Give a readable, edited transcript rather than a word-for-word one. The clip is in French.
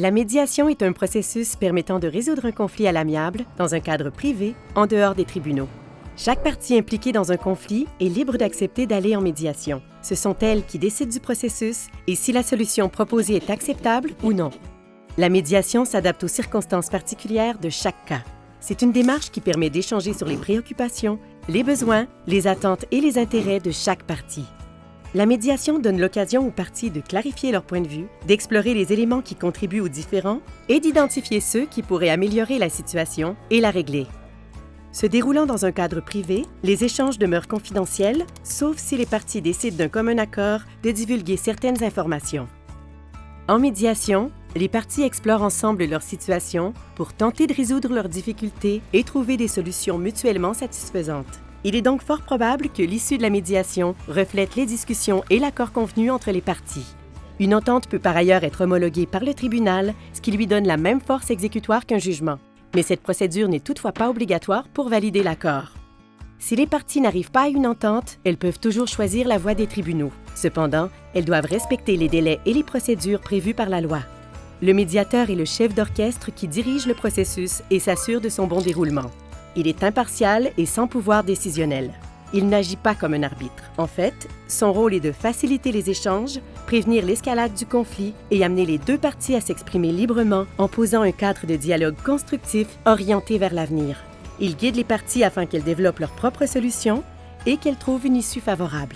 La médiation est un processus permettant de résoudre un conflit à l'amiable, dans un cadre privé, en dehors des tribunaux. Chaque partie impliquée dans un conflit est libre d'accepter d'aller en médiation. Ce sont elles qui décident du processus et si la solution proposée est acceptable ou non. La médiation s'adapte aux circonstances particulières de chaque cas. C'est une démarche qui permet d'échanger sur les préoccupations, les besoins, les attentes et les intérêts de chaque partie. La médiation donne l'occasion aux parties de clarifier leur point de vue, d'explorer les éléments qui contribuent aux différends et d'identifier ceux qui pourraient améliorer la situation et la régler. Se déroulant dans un cadre privé, les échanges demeurent confidentiels, sauf si les parties décident d'un commun accord de divulguer certaines informations. En médiation, les parties explorent ensemble leur situation pour tenter de résoudre leurs difficultés et trouver des solutions mutuellement satisfaisantes. Il est donc fort probable que l'issue de la médiation reflète les discussions et l'accord convenu entre les parties. Une entente peut par ailleurs être homologuée par le tribunal, ce qui lui donne la même force exécutoire qu'un jugement. Mais cette procédure n'est toutefois pas obligatoire pour valider l'accord. Si les parties n'arrivent pas à une entente, elles peuvent toujours choisir la voie des tribunaux. Cependant, elles doivent respecter les délais et les procédures prévues par la loi. Le médiateur est le chef d'orchestre qui dirige le processus et s'assure de son bon déroulement. Il est impartial et sans pouvoir décisionnel. Il n'agit pas comme un arbitre. En fait, son rôle est de faciliter les échanges, prévenir l'escalade du conflit et amener les deux parties à s'exprimer librement en posant un cadre de dialogue constructif orienté vers l'avenir. Il guide les parties afin qu'elles développent leurs propres solutions et qu'elles trouvent une issue favorable.